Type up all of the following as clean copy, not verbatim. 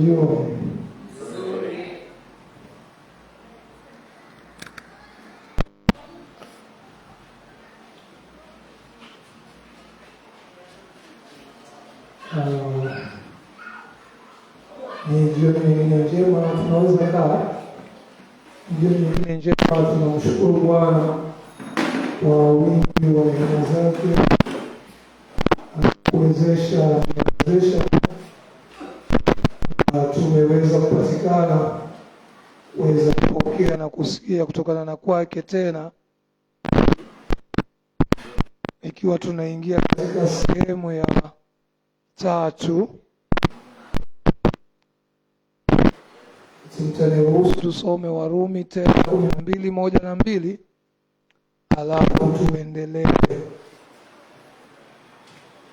jioni. Ni jioni nyingine njema, tunaweza kaa. Jioni nyingine njema, tunamshukuru Bwana kwa wingi wa neema zake, kuwezesha tumeweza kupatikana kuweza kupokea na kusikia kutokana na kwake, tena ikiwa tunaingia katika sehemu ya 3. Mtaniruhusu tusome Warumi tena 12:1-2, alafu tuendelee.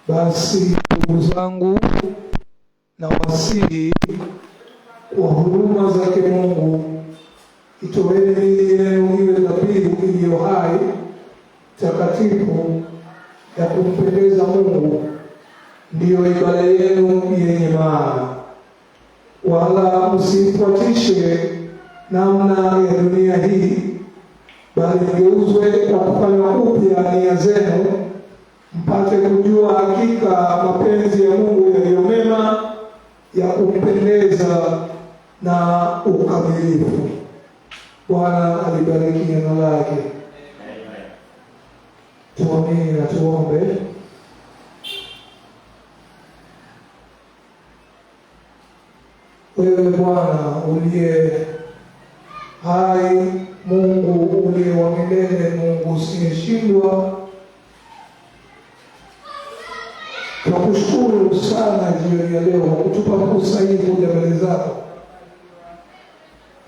Basi ndugu zangu, na wasihi kwa huruma zake Mungu, itoeni miili yenu iwe dhabihu iliyo hai, takatifu, ya kumpendeza Mungu, ndiyo ibada yenu yenye maana. Wala msifuatishe namna ya dunia hii, bali mgeuzwe kwa kufanywa upya nia zenu, mpate kujua hakika mapenzi ya Mungu yaliyo mema, ya kumpendeza na ukamilifu. Bwana alibariki neno lake. Tuamini na tuombe. Wewe Bwana uliye hai, Mungu uliye wa milele, Mungu usiyeshindwa, tunakushukuru sana jioni ya leo kutupa fursa hii kuja mbele zako.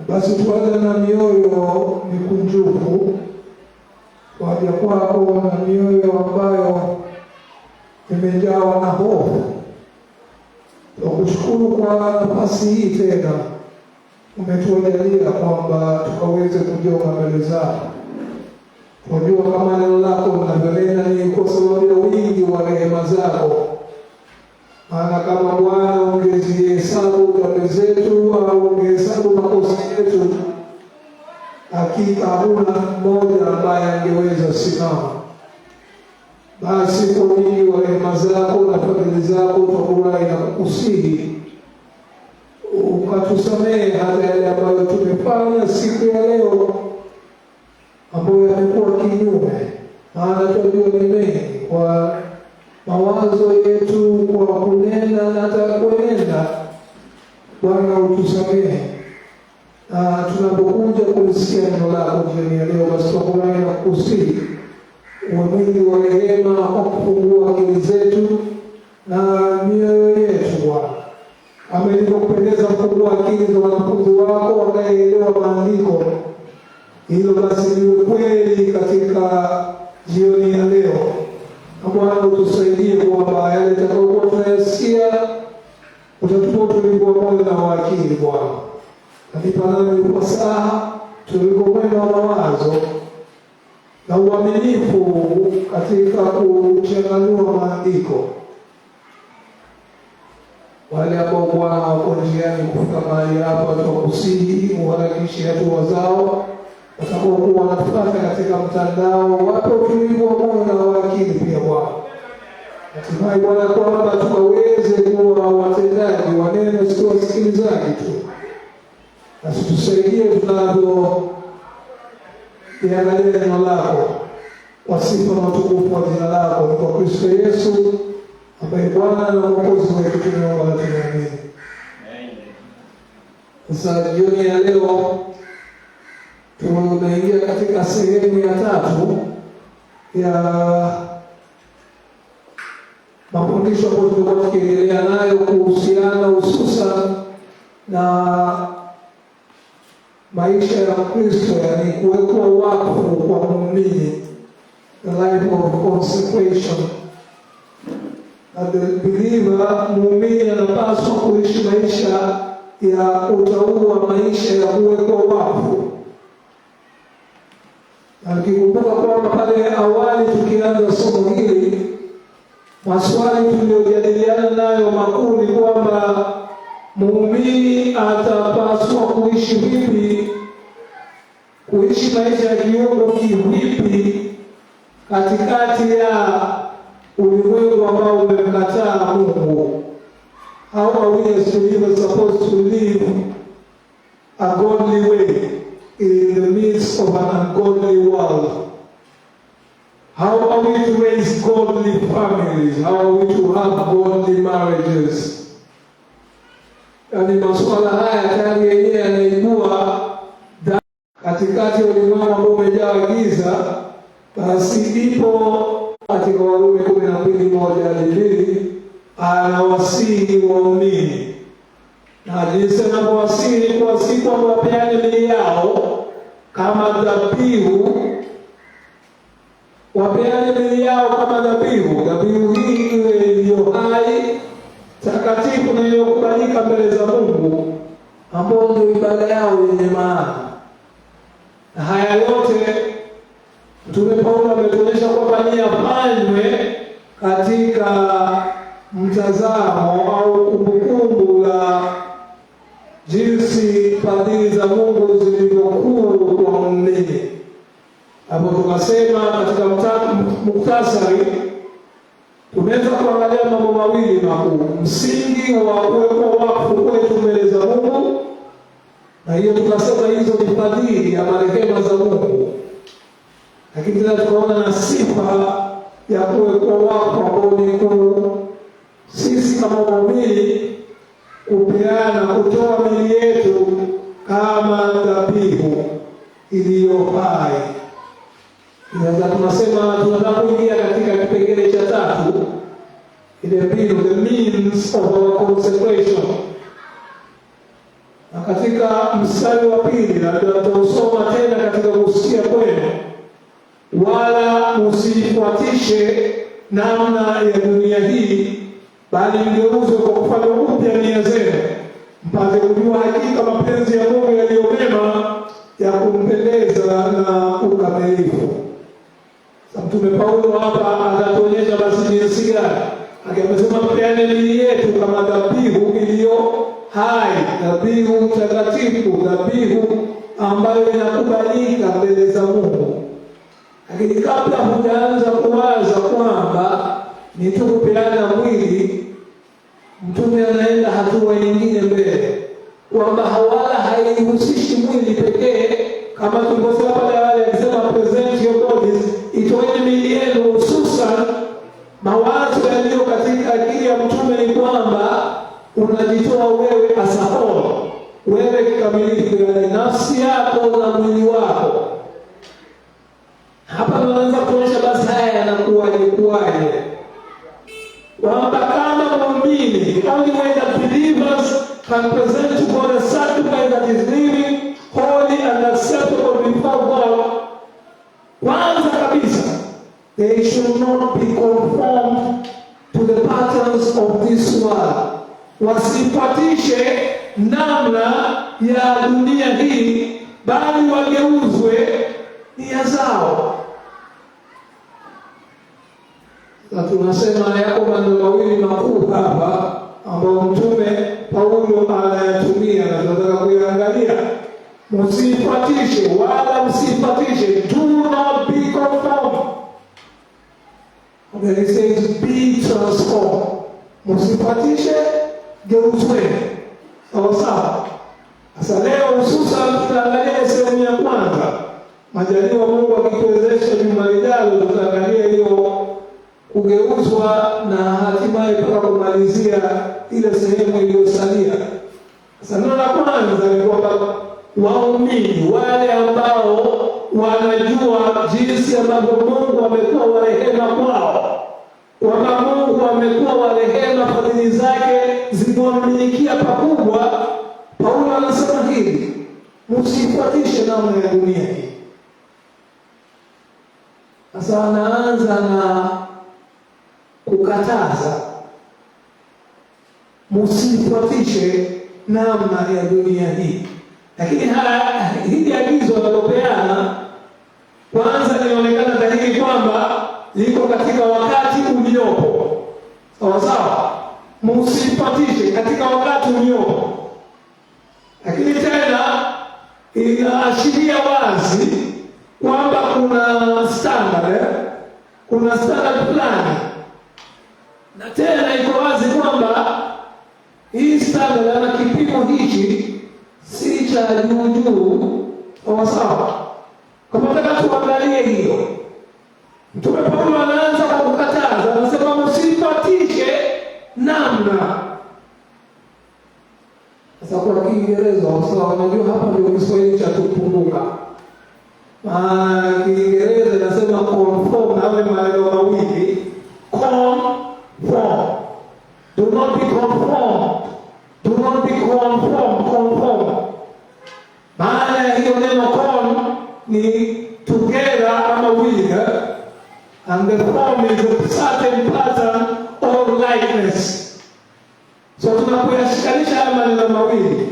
Basi tuanze na mioyo mikunjufu, waja kwako na mioyo ambayo imejawa na hofu. Tunakushukuru kwa nafasi hii tena umetujalia kwamba tukaweze kujonga mbele zako. Tunajua kama neno lako linavyonena ni kwa sababu ya wingi wa rehema zako. Maana kama Bwana ungezihesabu dhambi zetu au ungehesabu makosa yetu, hakika hakuna mmoja ambaye angeweza simama. Basi kwa wingi wa rehema zako na fadhili zako tunafurahi na kukusihi ukatusamehe hata yale ambayo tumefanya siku ya leo ambayo yamekuwa kinyume. Maana tunajua ni mengi, kwa mawazo yetu, kwa kunena na hata kuenenda. Bwana utusamehe. Tunapokuja kulisikia neno lako jioni ya leo, basi tunafurahi na kukusihi uwe mwingi wa rehema kwa kufungua akili zetu na mioyo yetu. Bwana, kama ilivyokupendeza kufungua akili za wanafunzi wako wanayeelewa maandiko, hilo basi liwe kweli katika jioni ya leo. Na Bwana utusaidie kwamba yale tutakayokuwa tunayasikia utatupa utulivu wa moyo na wa akili. Bwana, kanipa nami ufasaha, tulivu mwema wa mawazo na uaminifu katika kuchanganua maandiko. Wale ambao Bwana wako njiani kufika mahali hapa, tunakusihi uharakishe hatua zao. Watakaokuwa wanatufuata katika mtandao, wape utulivu wa moyo na wa akili pia Bwana. Hatimaye Bwana, kwamba tukaweze kuwa watendaji wa neno, sio wasikilizaji tu. Na tusaidie tunavyo iangalia neno lako kwa sifa na utukufu wa jina lako, kwa Kristo Yesu ambaye Bwana na Mwokozi wetu, tunaomba na tunaamini. Sasa jioni ya leo tunaingia katika sehemu ya 3 ya mafundisho ambayo tumekuwa tukiendelea nayo kuhusiana hususan na maisha ya Kristo, yani kuwekwa wakfu kwa muumini, the life of consecration. The believer, muumini anapaswa kuishi maisha ya utaua, maisha ya kuwekwa wakfu. Na nikikumbuka kwamba pale awali tukianza somo hili, maswali tuliyojadiliana nayo makuu ni kwamba muumini atapaswa kuishi vipi, kuishi maisha ya kiungu kivipi katikati ya ulimwengu ambao umemkataa Mungu. How are we as believers supposed to live a godly way in the midst of an ungodly world? How are we to raise godly families? How are we to have godly marriages? Yani masuala haya tayari yenyewe yanaibua katikati ya ulimwengu ambao umejaa giza. Basi ipo katika Warumi 12:1-2 anawasihi waumini, na jinsi anavyowasihi kuwasihi kwamba wapeane miili yao kama dhabihu, wapeane miili yao kama dhabihu. Dhabihu hii iwe iliyo hai, takatifu na iliyokubalika mbele za Mungu, ambao ndio ibada yao yenye maana. Na haya yote Mtume Paulo ametuonyesha kwamba ni yafanywe katika mtazamo au kumbukumbu la jinsi fadhili za Mungu zilivyokuwa kwa muumini. Hapo tukasema katika muktasari tunaweza kuangalia mambo mawili makuu: msingi wa kuwekwa wakfu kwetu mbele za Mungu, na hiyo tukasema hizo ni fadhili ya marehema za Mungu. Lakini tena tukaona na sifa ya kuwekwa wakfu ambao ni sisi kama waumini kupeana, kutoa miili yetu kama dhabihu iliyo hai. Inaweza tunasema tunataka kuingia katika kipengele cha 3, ile mbinu, the means of our consecration. Na katika mstari wa 2 na tutausoma tena katika kusikia kwenu: wala msifuatishe namna ya dunia hii, bali mgeuzwe kwa kufanywa upya nia zenu, mpate kujua hakika mapenzi ya Mungu yaliyo mema, ya kumpendeza na ukamilifu. Mtume Paulo hapa anatuonyesha basi jinsi gani, akisema peane miili yetu kama dhabihu iliyo hai, dhabihu takatifu, dhabihu ambayo inakubalika mbele za Mungu. Lakini kabla hujaanza kuwaza kwamba ni tu kupeana mwili, Mtume anaenda hatua nyingine mbele, kwamba hawala haihusishi mwili pekee, kama tulivyosema pale awali, alisema present your bodies, itoeni miili yenu. Hususan mawazo yaliyo katika akili ya Mtume ni kwamba unajitoa wewe as a whole, wewe kikamilifu, yani nafsi yako na mwili wako. Hapa tunaanza kuonyesha basi haya yanakuwaje, kwamba kama muumini, the only way that believers can present to God a sacrifice that is living, holy and acceptable before God, kwanza kabisa, they should not be conformed to the patterns of this world. Wasifuatishe namna ya dunia hii, bali wageuzwe nia zao. Na tunasema yako maneno mawili makuu hapa ambao Mtume Paulo anayatumia na tunataka kuangalia: msifuatishe, wala msifuatishe, do not be conformed. And then he says be transformed. Msifuatishe, geuzwe. Sawa. Sasa leo hususan tutaangalia sehemu ya kwanza. Majaliwa Mungu akituwezesha juma lijalo tutaangalia hiyo kugeuzwa na hatimaye mpaka kumalizia ile sehemu iliyosalia. Sasa neno la kwanza ni kwamba waumini, wale ambao wanajua jinsi ambavyo Mungu amekuwa wa rehema kwao, kwamba Mungu amekuwa wa rehema, fadhili zake zimewamilikia pakubwa. Paulo anasema hivi: msifuatishe namna ya dunia hii. Sasa anaanza na kukataza, msifuatishe namna ya dunia hii. Lakini hili agizo analopeana kwanza linaonekana dhahiri kwamba liko katika wakati uliopo. Sawa. msipatishe katika wakati uliopo. Lakini tena inaashiria wazi kwamba kuna standard fulani, na tena iko wazi kwamba hii standard ama kipimo hichi si cha juu sawa. Kama nataka tuangalie hiyo, Mtume Paulo anaanza kwa kukataza, anasema msipatishe namna. Sasa kwa Kiingereza sawa, unajua hapa ndio Kiswahili cha kupunguka. Kiingereza inasema conform, na wale maneno mawili conform. Do not be conformed. Do not be conform. Maana ya hiyo neno con ni together ama with, and the form is a certain pattern or likeness. So tunapoyashikanisha haya maneno mawili,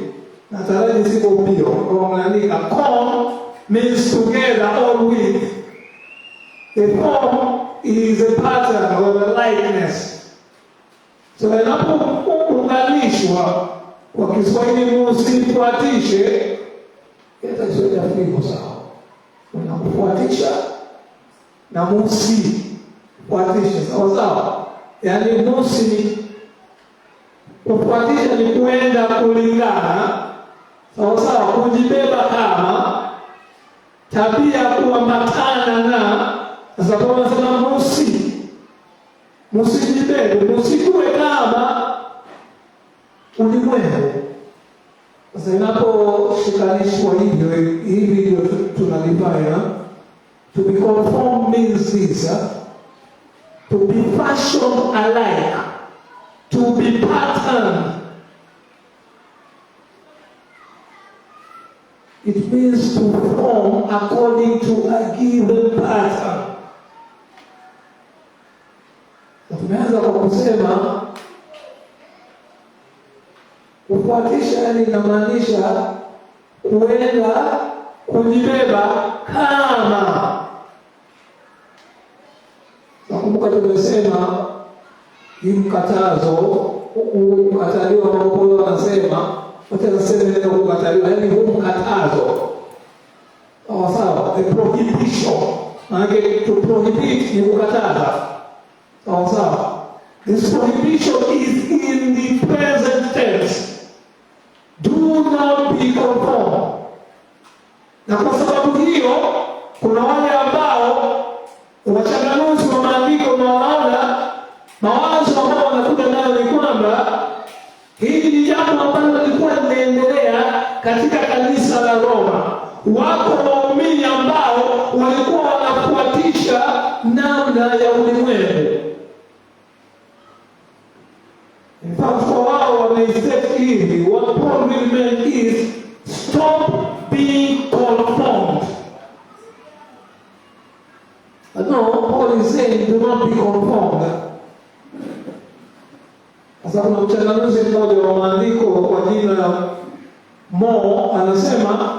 nataraji siko mbio, kwa mnaandika con means together or with. The form is a pattern or a likeness. So inapounganishwa kwa Kiswahili msifuatishe, itaisaidia hivyo sawa. Unakufuatisha na msifuatishe sawa. Yaani kufuatisha ni kuenda kulingana sawa, kujibeba kama tabia kuambatana na. Sasa kwa nasema msijibebe, msikuwe kama ulimwengu. Sasa inaposhikanishwa hivyo, hivi ndio tunalifanya. To be conformed means this, to be fashioned alike, to be patterned. It means to form according to a given pattern. Tumeanza kwa kusema kufuatisha, yani inamaanisha kuenda kujibeba kama. Nakumbuka tumesema hii mkataliwa Paulo anasema, wote anasema neno kukataliwa, yani huu mkatazo sawa, the prohibition. Maana to prohibit ni kukataza sawa. This prohibition is in the present tense. Do not be conformed. Na kwa sababu hiyo kuna wale ambao wachanganuzi wa maandiko na wanaona mawazo ambao wanakuja nayo ni kwamba hili ni jambo ambalo lilikuwa linaendelea katika kanisa la Roma. Wako waumini ambao walikuwa wanafuatisha namna ya ulimwengu. In fact, kwa wao wameiseti hivi, what Paul really meant is stop being conformed. No, Paul is saying do not be conformed. Sasa kuna mchanganuzi mmoja wa maandiko kwa jina Mo anasema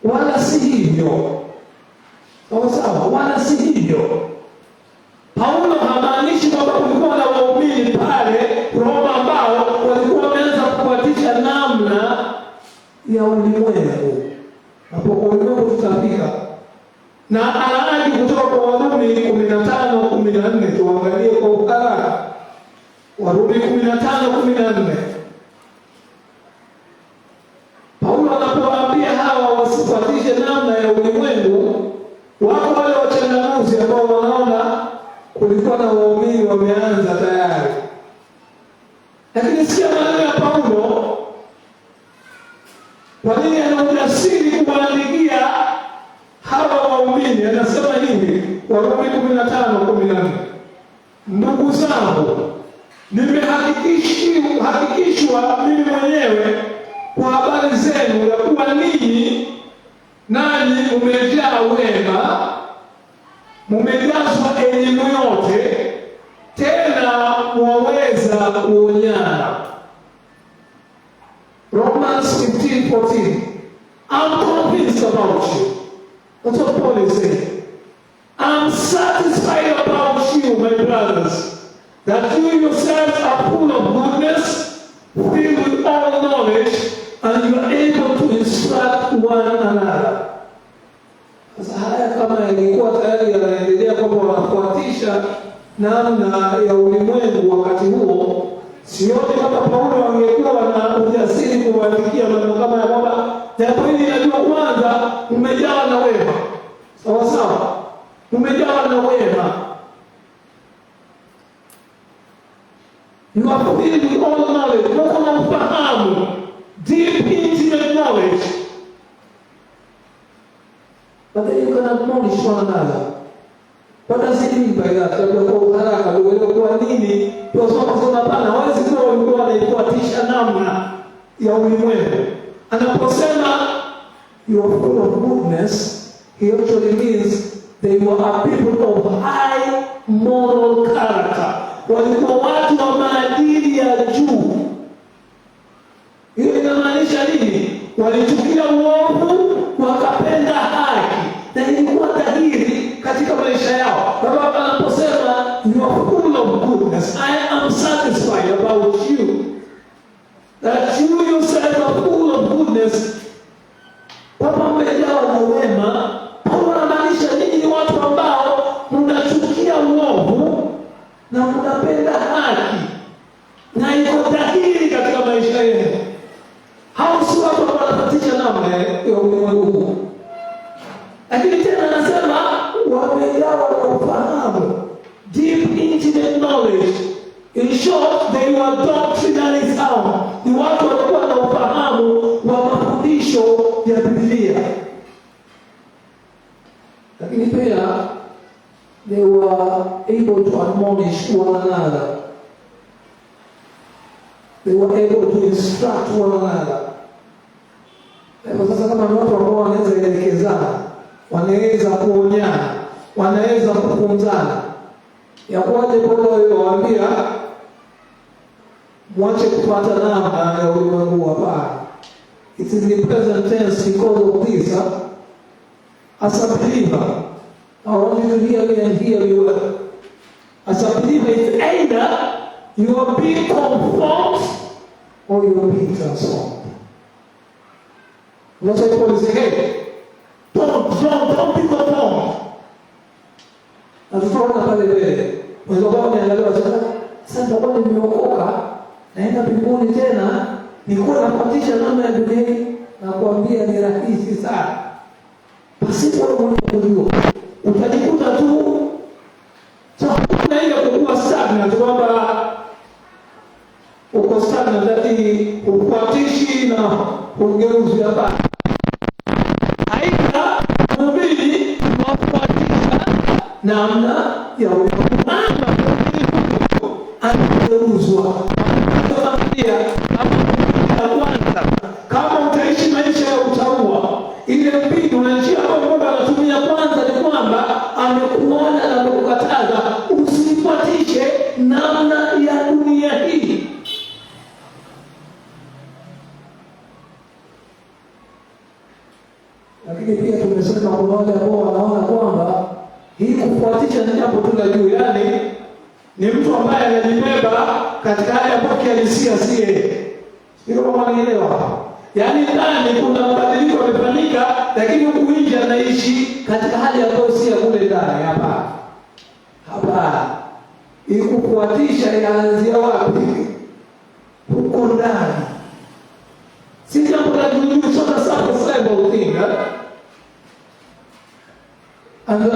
wala si hivyo. Sawa, wala si hivyo. Paulo hamaanishi kwamba kulikuwa na waumini pale Roma ambao walikuwa wameanza kufuatisha namna ya ulimwengu. Hapo kwa ulimwengu tutafika. Na anaanza kutoka kwa Warumi 15:14, tuangalie kwa haraka. Warumi 15:14. Paulo anapowaambia hawa wasifuatishe namna ya ulimwengu, wako wale wachanganuzi ambao wanaona kulikuwa na waumini wameanza tayari. Lakini sikia maneno ya Paulo, kwa nini ana ujasiri kuwaandikia hawa waumini. Anasema hivi, Warumi 15:14, ndugu zangu, nimehakikishwa mimi mwenyewe kwa habari zenu ya kuwa ninyi nanyi mmejaa wema, mmejazwa elimu yote, tena mwaweza kuonyana. Romans 15:14. I'm convinced about you. That's what Paul is saying. I'm satisfied about you, my brothers. that you yourselves are full of goodness, filled with all knowledge, and you are able to instruct one another. Sasa haya kama yalikuwa tayari yanaendelea kwamba wanafuatisha namna ya ulimwengu wakati huo, sioni kama Paulo angekuwa na ujasiri kuwaandikia maneno kama ya kwamba jambo hili najua kwanza umejawa na wema. Sawa sawa, umejawa na wema. You are filled with all knowledge. Wako na ufahamu, deep intimate knowledge. But then you can admonish one another. What does it mean by that? Kwa haraka uelewe kwa nini tunasoma hapana, hawezi kuwa walikuwa wanaifuatisha namna ya ulimwengu. Anaposema you are full of goodness, he actually means they were a people of high moral character. Walikuwa watu wa maadili ya juu. Hiyo inamaanisha nini? Walichukia uovu, wakapenda haki. Na ilikuwa dhahiri katika maisha yao. Baba anaposema you are full of goodness, I am satisfied about you. That you yourself are full of goodness. Baba mmejawa na wema. Paulo anamaanisha ninyi ni watu ambao mnachukia uovu na mnapenda haki. Na iko dhahiri katika maisha yenu. Hao si watu ambao wanapatisha namna ya ulimwengu. Lakini tena anasema wamejawa na ufahamu, deep intimate knowledge. In short, they were doctrinally sound. Ni watu walikuwa na ufahamu wa mafundisho ya Biblia. Lakini pia they were able to admonish one another. They were able to instruct one another. Kwa sasa kama watu ambao wanaweza elekezana, wanaweza kuonyana, wanaweza kufunzana. Ya kwaje Paulo aliwaambia mwache kupata namna ya ulimwengu hapa. It is the present tense because of this. As a believer, I want you to hear me and hear me well. As a believer, it's either you are being conformed or you are being transformed. That's why Paul is saying, hey, don't be conformed. Na tutaona pale mbele. Mwanzo wao anaelewa sasa kwa nini nimeokoka naenda mbinguni tena nilikuwa nafuatisha namna ya dunia na kuambia ni rahisi sana. Pasipo kujua utajikuta tu kuna ile kukua stagnant kwamba uko stagnant ati ufuatishi na ungeuzi hapa. Aidha mubili wafuatisha namna ya ulimwengu anageuzwa. Kama utaishi maisha ya utaua, ile mbinu na njia ambayo Mungu anatumia kwanza ni kwamba amekuona na amekukataza usifuatishe namna ya dunia hii. Lakini pia tumesema kuna wale ambao wanaona kwamba hii kufuatisha ni jambo tu la juu, yani ni mtu ambaye anajibeba katika hali ambayo kihalisia si yeye. Hilo wanaelewa. Yaani ndani kuna mabadiliko yamefanyika, lakini huku nje anaishi katika hali ambayo si ya kule ndani. Hapa. Hii kufuatisha inaanzia wapi? Huko ndani. Si jambo la juu, sio surface thing. And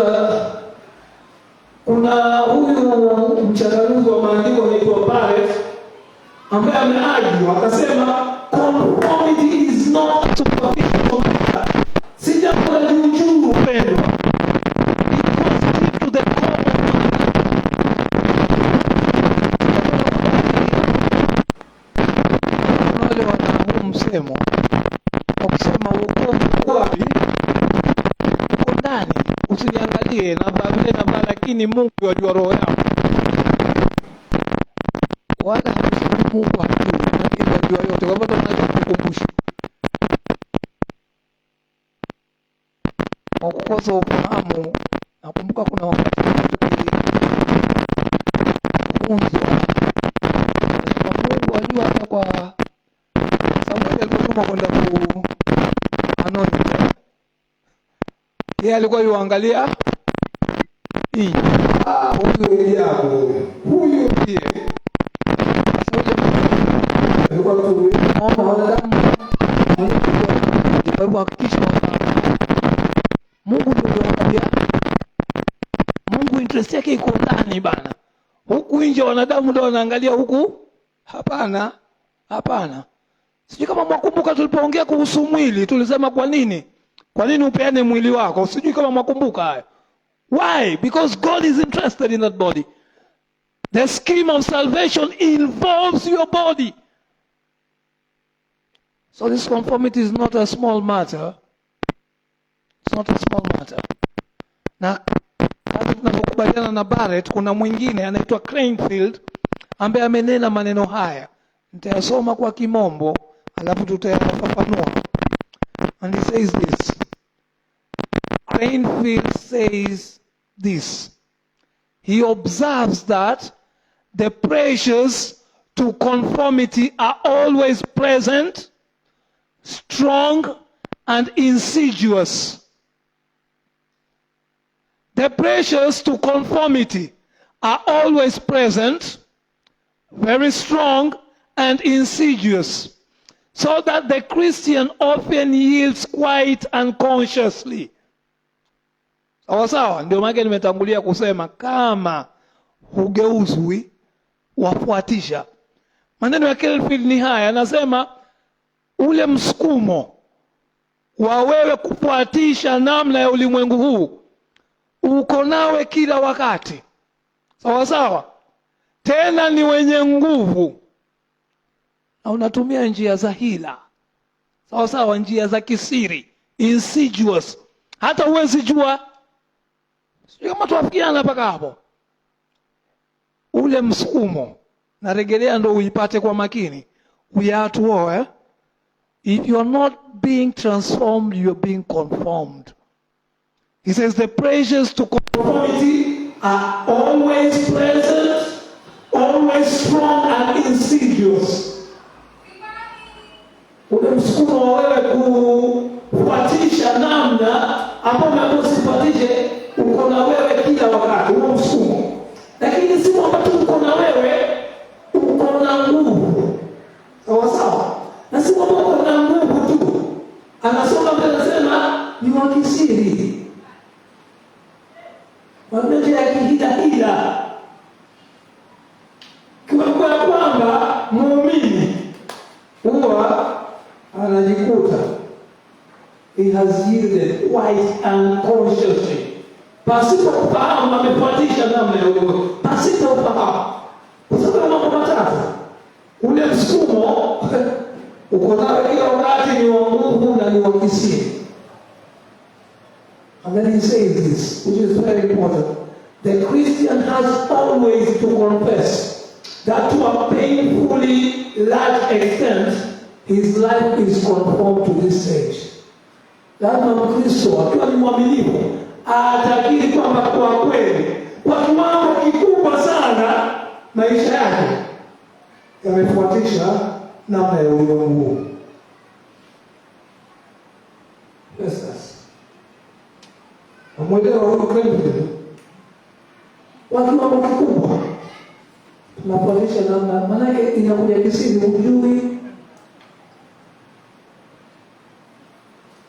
kuna huyu mchanganuzi wa maandiko anaitwa Barrett ambaye ameargue akasema conformity is not superficial. Si jambo la juu upendo. It goes to the core. Wale wana msemo wakisema wokovu wapi? Uko ndani. Usiniangalie na babele na bala, lakini Mungu yajua roho yako. Wala hasemi Mungu hajui, lakini yajua yote. Kwa sababu tunajua kukumbusha. Kwa kukosa ufahamu, nakumbuka kuna wakati funzo ametuma kwenda ku anointing. Yeye alikuwa yuangalia hii. Huyu Eliabu. Huyu ndiye. Alikuwa tu wanadamu. Kwa hakikisha Mungu ndio anaambia. Mungu interest yake iko ndani bana. Huku nje wanadamu ndio wanaangalia huku. Hapana. Hapana. Sijui kama mwakumbuka tulipoongea kuhusu mwili, tulisema kwa nini? Kwa nini upeane mwili wako? Sijui kama mwakumbuka haya. Why? Because God is interested in that body. The scheme of salvation involves your body. So this conformity is not a small matter. It's not a small matter. Na kama tunapokubaliana na Barrett, kuna mwingine anaitwa Cranfield ambaye amenena maneno haya. Nitayasoma kwa Kimombo, alafu tutayafafanua. And he says this. Cranfield says this. He observes that the pressures to conformity are always present, strong, and insidious. The pressures to conformity are always present, very strong, and insidious, so that the Christian often yields quite unconsciously. Sawa, ndio maana nimetangulia kusema kama hugeuzwi wafuatisha. Maneno ya Cranfield ni haya, anasema ule msukumo wa wewe kufuatisha namna ya ulimwengu huu uko nawe kila wakati. Sawa. Tena ni wenye nguvu. Na unatumia njia za hila. Sawa, njia za kisiri, insidious. Hata huwezi jua. Sio kama tuafikiana mpaka hapo. Ule msukumo narejelea ndo uipate kwa makini. We are at war. If you are not being transformed, you are being conformed. He says the pressures to conformity are always present, always strong and insidious. Ule msukumo wa wewe kufuatisha namna ambayo usifuatishe uko na wewe kila wakati, huo msukumo. Lakini si kwamba tu uko na wewe, uko na nguvu. Sawa. Na si kwamba uko na nguvu tu. Anasoma mbele anasema ni wa kisiri. Mambo ya kihila. Kwa kwamba muumini huwa anajikuta he has yielded quite unconsciously. Pasipo kufahamu amefuatisha namna ya ulimwengu. Pasipo kufahamu. Kwa sababu mambo matatu. Ule msukumo uko nawe kila wakati, ni wa nguvu na ni wa kisiri. And then he says this, which is very important. The Christian has always to confess that to a painfully large extent, his life is conformed to this stage. Lazima Mkristo akiwa ni mwaminifu atakiri kwamba kwa kweli kwa kiwango kikubwa sana maisha yake yamefuatisha namna ya ulimwengu. Yes. Mwendeo wa Cranfield kwa kiwango kikubwa tunafuatisha namna, maana inakuja kisiri ujui.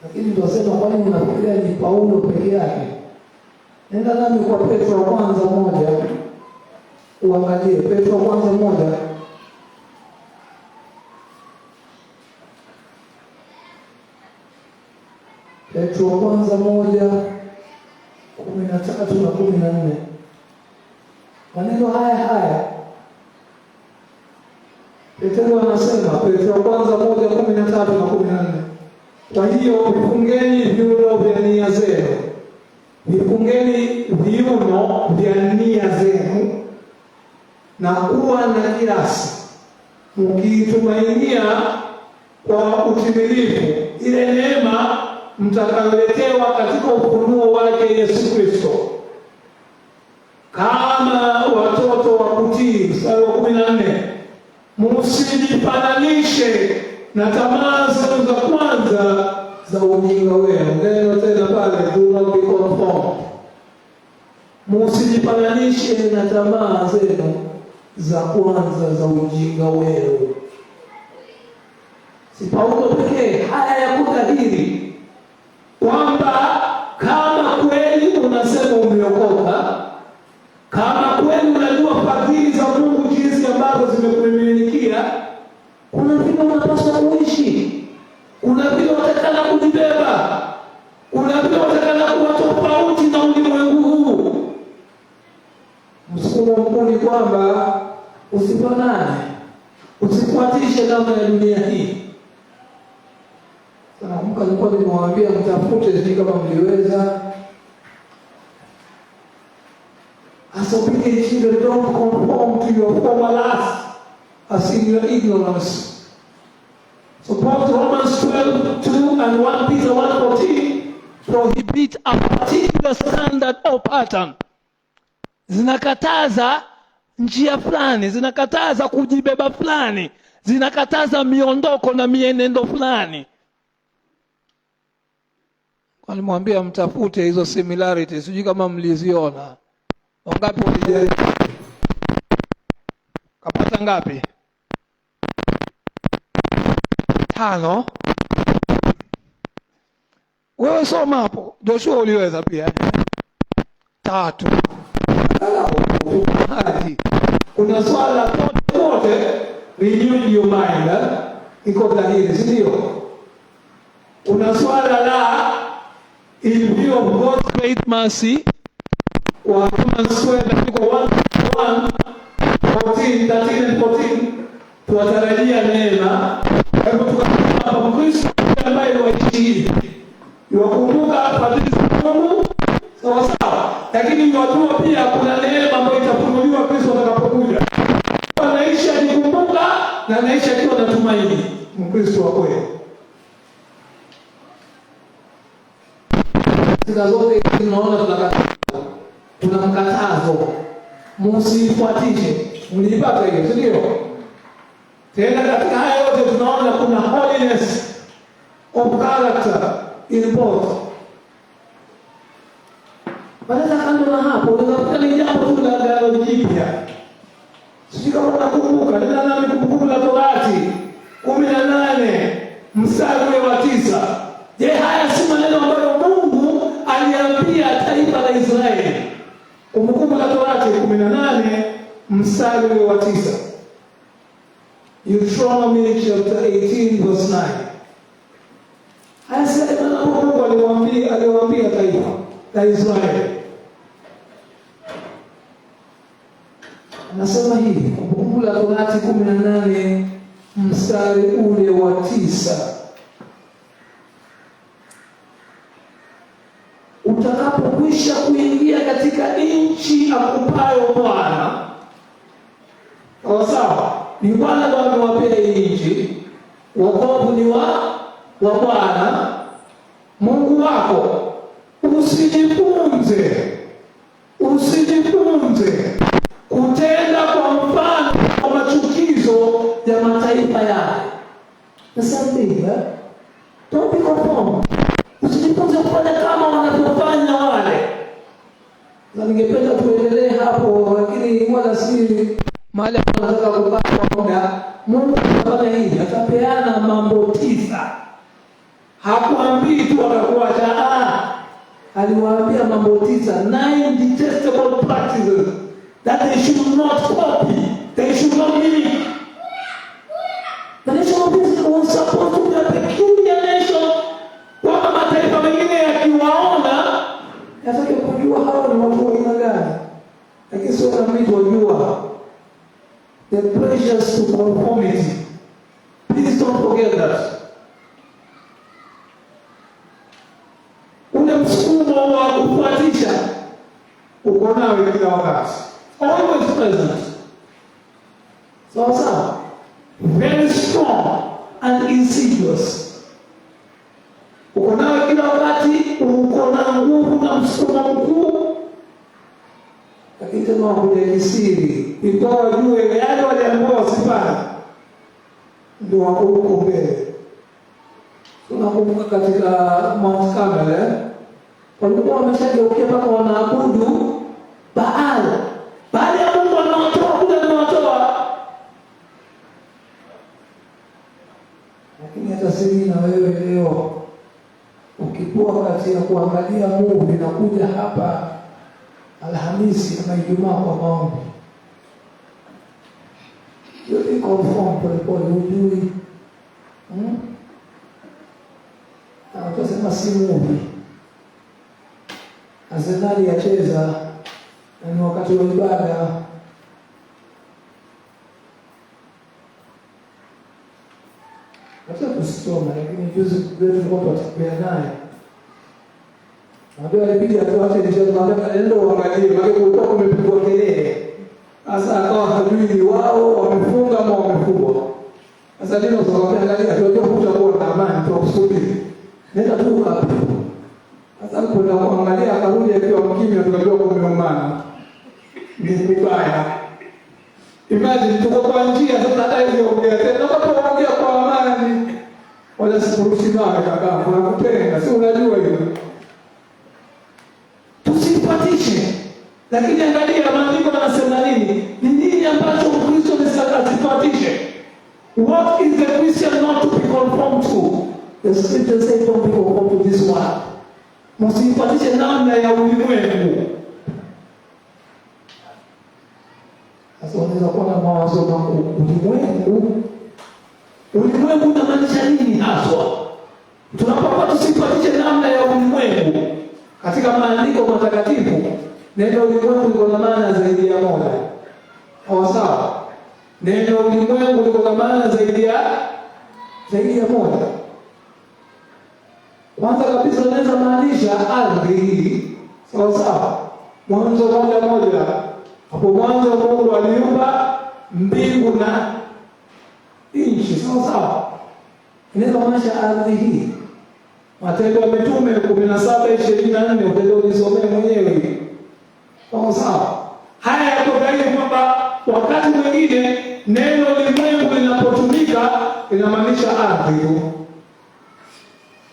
Lakini tunasema kwa nini unafikiria ni Paulo peke yake? Nenda nami kwa Petro wa kwanza 1. Uangalie Petro wa kwanza 1. Petro wa kwanza 1:13 na 14. Maneno haya Petro anasema, Petro wa kwanza 1:13 na 14. Kwa hiyo vifungeni viuno vya nia zenu. Vifungeni viuno vya nia zenu na kuwa na kiasi, mkitumainia kwa utimilifu ile neema mtakayoletewa katika ufunuo wake Yesu Kristo. Kama watoto wa kutii, mstari wa 14, msijifananishe na tamaa zenu za kwanza za ujinga wenu. Neno tena pale, do not be conformed. Msijifananishe na tamaa zenu za kwanza za ujinga wenu. Si Paulo pekee, haya ya kudhahiri kwamba kama kweli unasema umeokoka, kama kweli unajua fadhili za Mungu jinsi ambazo zimekumiminikia, kuna vile unapaswa kuishi, kuna vile unatakana kujibeba, kuna vile unatakana kuwa tofauti na ulimwengu huu. Msukumo mkuu ni kwamba usifanane, usifuatishe namna ya dunia hii. Nakumbuka nilikuwa nimewambia mtafute, sijui kama mliweza. As obedient children, don't conform to your former lust, as in your ignorance. So Paul to Romans 12:2 and 1 Peter 1:14 prohibit a particular standard or pattern. Zinakataza njia fulani, zinakataza kujibeba fulani, zinakataza miondoko na mienendo fulani. Walimwambia mtafute hizo similarities, sijui kama mliziona. Wangapi walijaribu? Kapata ngapi? 5. Wewe soma hapo. Joshua uliweza pia. 3. Kuna swala pote renew your mind. Iko dhahiri, si ndio? Kuna swala la in view of God's great mercy, wa Romans 12:13-14 tuwatarajia neema. Hebu tukapa Mkristo ambaye waishi yuwakumbuka fadhili za Mungu sawa sawa, lakini yuwajua pia kuna neema ambayo itafunuliwa Kristo atakapokuja. Anaishi akikumbuka na anaishi akiwa na tumaini. Mkristo wa kweli. Sasa zote tunaona tuna mkatazo, msifuatishe. Mlipata hiyo, si ndio? Tena katika haya yote tunaona kuna holiness of character in both. Baada kando na hapo, unaweza ni jambo tu la agano jipya. Sijui kama unakumbuka, nenda nami Kumbukumbu la Torati 18:9. Je, haya si maneno ambayo Mungu aliambia taifa la Israeli? Kumbukumbu la Torati 18:9. Deuteronomy chapter 18:9. Haya si maneno ambayo Mungu aliwaambia taifa la Israeli. Anasema hivi, Kumbukumbu la Torati 18:9. Utakapokwisha kuingia katika nchi akupayo Bwana. Sawa, ni Bwana ndiye amewapea hii nchi. Wokovu ni wa Bwana Mungu wako. Usijifunze kutenda kwa mfano wa machukizo ya mataifa yale. The same thing, don't be conformed. Usijifunze kufanya kama wanavyofanya wale. Na ningependa tuendelee hapo, lakini wala si mahali tunataka kubaki kwa muda. Mungu anafanya hivi, atapeana mambo 9. Hakuambii tu atakuacha. Aliwaambia mambo 9, 9 detestable practices that they should not copy, they should not mimic. The nation of Israel was supposed to be a peculiar nation. Kwa mataifa mengine yakiwaona yatake kujua hawa ni watu wa aina gani. Lakini sio kama mtu wajua the pressures to conformity. Please don't forget that. Ule msukumo wa kufuatisha uko nao kila wakati. Always present. So very strong and insidious. Uko nao kila wakati, uko na nguvu na msukumo mkuu. Lakini tena wakuja kisiri, ikawa jue yale waliambiwa wasifanye, ndio wako huko mbele. Unakumbuka katika Mount Carmel walikuwa wameshageukia mpaka wanaabudu Baal. Baada ya Mungu anawatoa kule, anawatoa. Lakini hata sisi na wewe leo ukipua kati ya kuangalia movie na kuja hapa Alhamisi ama Ijumaa kwa maombi, yote conform polepole, hujui utasema si movie. Arsenal yacheza na ni wakati wa ibada. Hata kusoma, lakini juzi tulikuwa tunatembea naye. Ndio alibidi atoache nje, tunataka nenda uangalie, maana kulikuwa kumepigwa kelele. Sasa akawa hajui ni wao wamefunga ama wamefungwa. Sasa ndio tunaangalia, tunajua kutakuwa na amani, tukusubiri. Nenda tu hapo. Sasa kuna kuangalia, akarudi akiwa mkimya, tukajua kumeumana. Ni vibaya. Imagine tuko kwa njia sasa, hata hiyo ongea tena, tunapoongea kwa amani. Wala sifurushi nawe kaka, unakupenda, si unajua hiyo. Tusipatishe. Lakini angalia maandiko yanasema nini? Ni nini ambacho Mkristo asipatishe? What is the Christian not to be conformed to? The scripture says don't be conformed to this world. Msipatishe namna ya ulimwengu. Sasa unaweza kuwa na mawazo makuu. Ulimwengu unamaanisha nini haswa? Tunapokuwa tusipatishe namna ya ulimwengu. Katika maandiko matakatifu, neno ulimwengu liko na maana zaidi ya moja. Sawa? Neno ulimwengu liko na maana zaidi ya moja. Kwanza kabisa unaweza maanisha ardhi hii. Sawa? Mwanzo moja. Hapo mwanzo Mungu aliumba mbingu na nchi. Sawa? Inaweza maanisha ardhi hii. Matendo ya Mitume 17:24 utaenda usomee mwenyewe. Sawa. Haya yako dalili kwamba wakati mwingine neno ulimwengu linapotumika linamaanisha ardhi.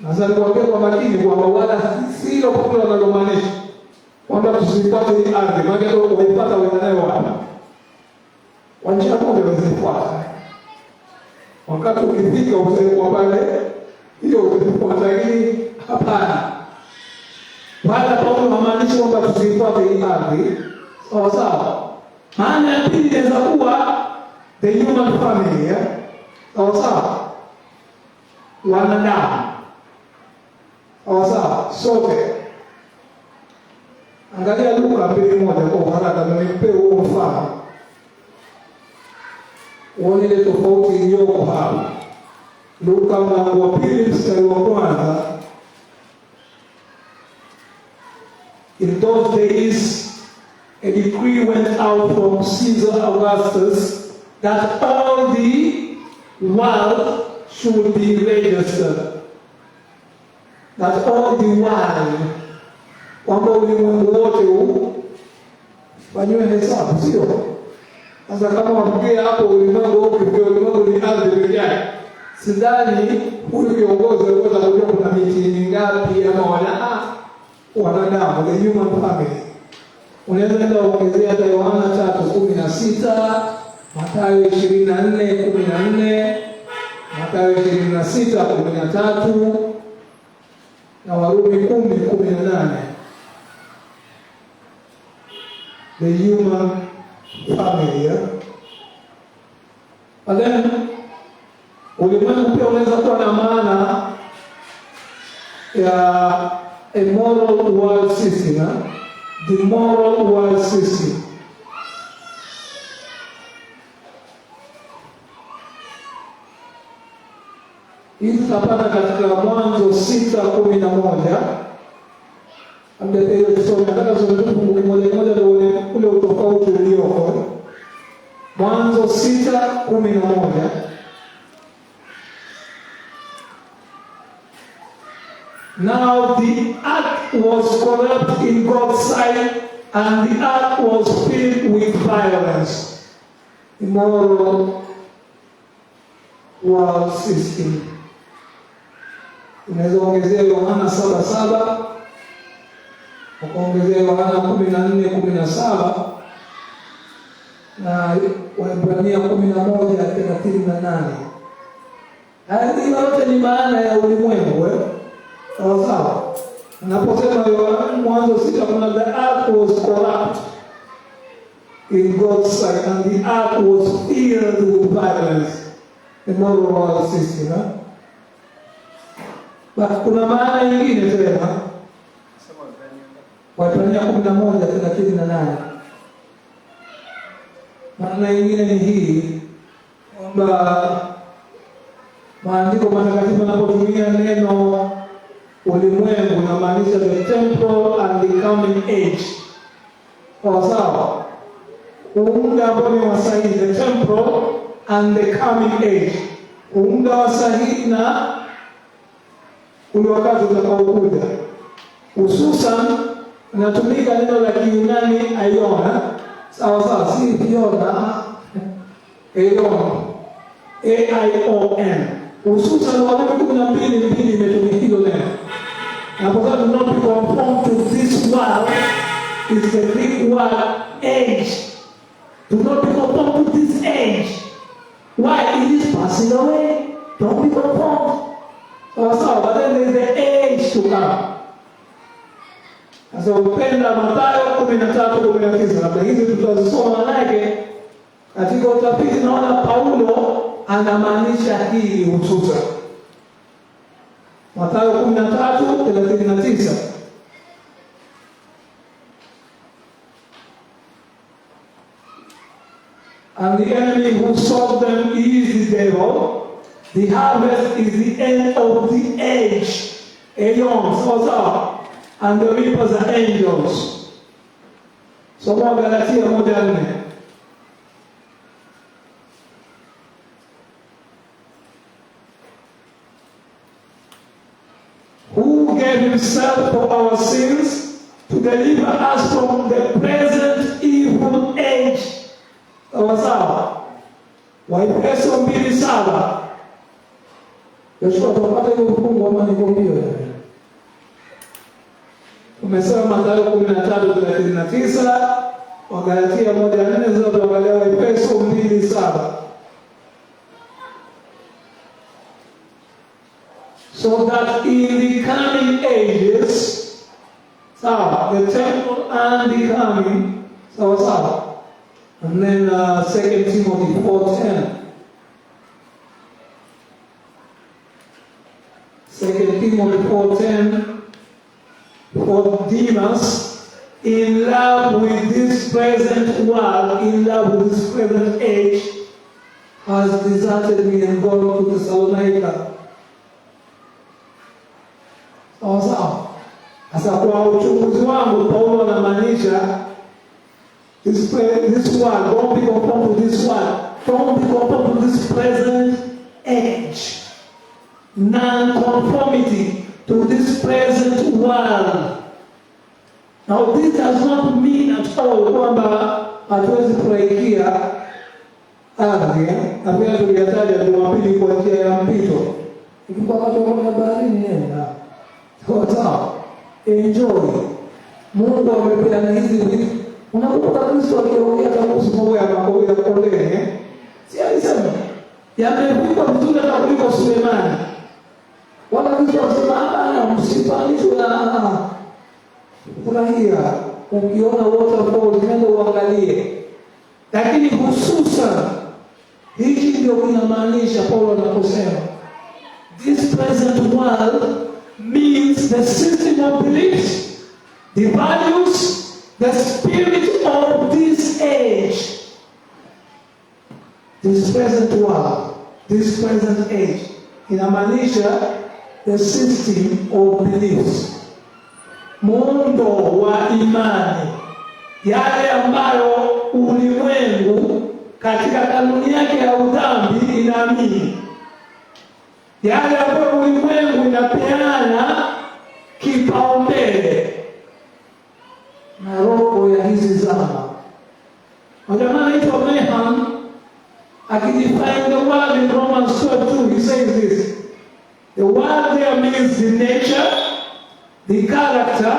Sasa niwaambie kwa makini kwamba wala sio kwa wanalomaanisha kwamba tusipate hii ardhi, maana ndio unaipata wewe nayo hapa. Kwa njia moja unazifuata. Wakati ukifika utakuwa pale hiyo utafuata, lakini hapana. Wala Paulo hamaanisha kwamba tusifuate hii ardhi. Sawa. Maana ya pili inaweza kuwa the human family. Sawa. Wanadamu. Sawa. Sote. Angalia Luka 2:1 kwa haraka, nimekupa huo mfano. Uone ile tofauti iliyoko hapa. Luka mlango wa 2 mstari wa 1. In those days, a decree went out from Caesar Augustus that all the world should be registered. That all the world, kwamba ulimwengu wote huu fanywe hesabu, sio? Sasa kama wafikia hapo ulimwengu wote, ulimwengu ni ardhi pekee yake. Sidhani huyu kiongozi anaweza kujua kuna miti mingapi ama wanadamu, the human family. Unaweza ndio ongezea hata Yohana 3:16, Mathayo 24:14, Mathayo 26:13 na Warumi 10:18. The human family. And then ulimwengu pia unaweza kuwa na maana ya a moral world system. The moral world system. Hii tutapata katika Mwanzo 6:11. Ambapo hiyo tusome nataka fungu moja ndio ule utofauti ulioko. Mwanzo 6:11. Now the earth was corrupt in God's sight, and the earth was filled with violence. Immoral world system. unaweza ongezea Yohana 7:7, ukaongezea Yohana 14:17 na Waebrania 11:38. Haya yote ni maana ya ulimwengu, sawa sawa. Naposema Mwanzo 6 kuna the earth was corrupt in God's sight and the earth was filled with violence, the moral world system. But kuna maana nyingine tena, Waebrania 11:38. Maana nyingine ni hii kwamba maandiko matakatifu yanapotumia neno ulimwengu na maanisha the temporal and the coming age. Sawa. Muda ambao ni wa sahihi, the temporal and the coming age. Muda wa sahihi na ule wakati utakaokuja. Hususan inatumika neno la Kiyunani aiona. Sawa sawa, si iona. Aion. A-I-O-N. Hususan Warumi 12:2 imetumia hilo neno. Na kwa sababu not be conformed to this world is the Greek word age. Do not be conformed to this age. Why? It is passing away. Don't be conformed. So, but then there is the age to come. Sasa upenda Mathayo 13:19, na hizi tutazisoma manake katika utafiti naona Paulo anamaanisha hii hususa. Mathayo 13:39. And the enemy who sought them is the devil. The harvest is the end of the age. Aeons also. And the reapers are angels. So Galatia 1:4. Who gave himself for our sins to deliver us from the present evil age. Sawa. Waefeso 2:7. Yoshua tupate kufunga ama nikwambie. Umesema Mathayo 13:39, Wagalatia 1:4, zote tuangalia Waefeso 2:7. So that in the coming ages, the temple and the coming, and then 2 Timothy 4:10. 2 Timothy 4:10. For Demas, in love with this present world, in love with this present age, has deserted me and gone to Thessalonica. Sawa. Sasa kwa uchunguzi wangu Paulo anamaanisha this world, don't be conformed to this world, don't be conformed to this present age. Non-conformity to this present world. Now this does not mean at all kwamba hatuwezi kufurahikia ardhi, na pia tuliyataja Jumapili kwa njia ya mpito. Ikiwa watu wako baharini nenda. Sawa. Enjoy. Mungu amepeana hizi vitu. Unakumbuka Kristo aliongea kuhusu mambo ya makao ya kondeni, si alisema yamepikwa vizuri hata kuliko Sulemani. Wala Kristo alisema hapana, msipanishwe na furahia. Ukiona waterfall nenda uangalie. Lakini hususan hiki ndio kinamaanisha Paulo anaposema this present world means the system of beliefs, the values, the spirit of this age. This present world, this present age inamaanisha the system of beliefs, muundo wa imani, yale ambayo ulimwengu katika kanuni yake ya udhambi inaamini, yale ambayo ulimwengu inapeana kipaumbele na roho ya hizi zama. Jamaa anaitwa Mehan akidefine the world in Romans 12:2, he says this: The world there means the nature, the character,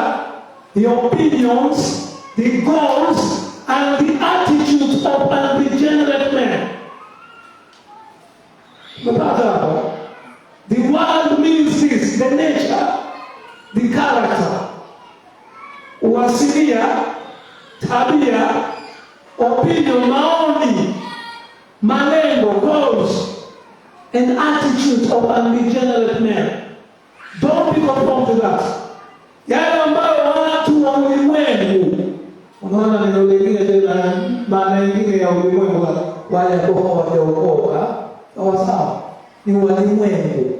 the opinions, the goals, and the attitudes of unregenerate men. The world means this: the nature, the character, uasilia, tabia, opinion, maoni, maneno, goals, and attitudes of unregenerate men. Don't be conformed to that. Yale ambayo watu wa ulimwengu, unaona neno lingine tena, maana nyingine ya ulimwengu, wale ambao hawajaokoka, sawa, ni walimwengu.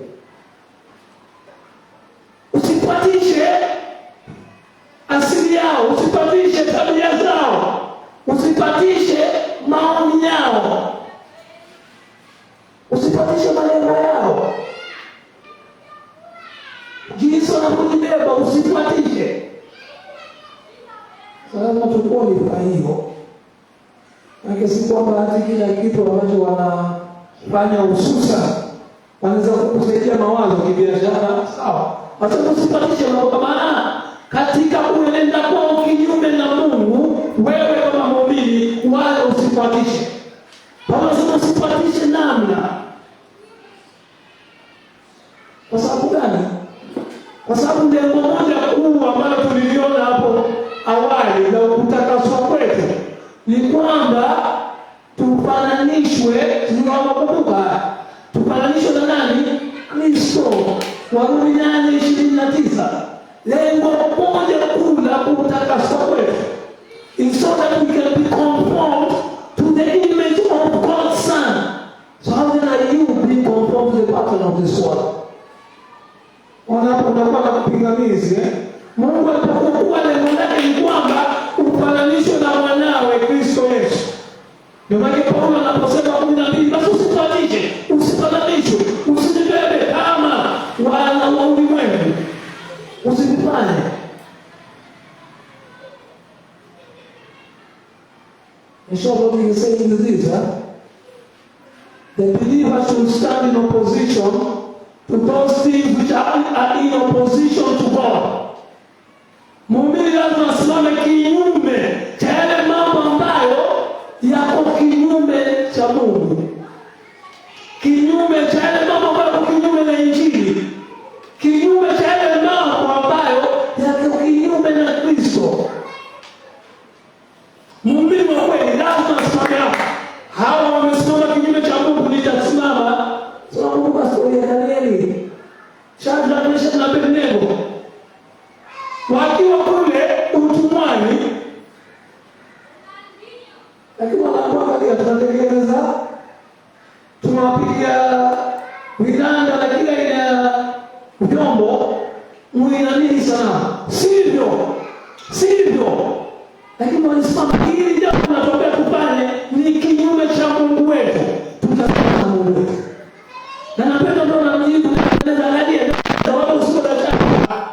Usipatishe asili yao, usipatishe tabia zao, usipatishe maoni yao, usipatishe maneno yao, jinsi wanavyojibeba usipatishe. Lazima tukue kwa hiyo. Na si kwamba hata kila kitu ambacho wanafanya hususa wanaweza kukusaidia mawazo kibiashara, sawa. Hata usipatishe mambo, maana katika kuenenda kwa kinyume na Mungu, wewe kama muumini wala usipatishe. Pamoja usipatishe namna. Kwa sababu gani? Kwa sababu lengo moja kuu ambalo tuliona hapo awali na kutakaswa kwetu ni kwamba tufananishwe, tufananishwe na nani? Kristo. Warumi 8:29. Lengo moja kuu la kutakaswa kwetu is so that we can be conformed to the image of God's Son. So how then are you being conformed to the pattern of this world? Unakuwa na kupingamizi. Mungu alipokuwa lengo lake ni kwamba ufananishwe na mwanawe Kristo Yesu. Ndio maana Paulo anaposema 12, basi usifananishwe, usijibebe kama wana wa ulimwengu, usifanye. In short, what he is saying is this: the believer should stand in opposition to those things which are in opposition to God. Muumini lazima asimame kinyume cha yale mambo ambayo yako kinyume cha Mungu, kinyume cha yale mambo ambayo yako kinyume na Injili, kinyume cha yale mambo ambayo yako kinyume na Kristo. Muumini wa kweli lazima asimame hapo. Hawa wamesimama kinyume cha Mungu, nitasimama. Tunakumbuka story ya Danieli, Shadraka, Meshaki na Abednego wakiwa kule utumwani, lakini wanaangalia, tunatengeneza, tunapiga vinanda na kila ina vyombo, muinamini sana, sivyo. Lakini walisimama, hili jambo tunatokea kufanya ni kinyume cha Mungu wetu, tutasema Mungu wetu. Na napenda ndio na mjibu na angalia ndio wao usio na shaka.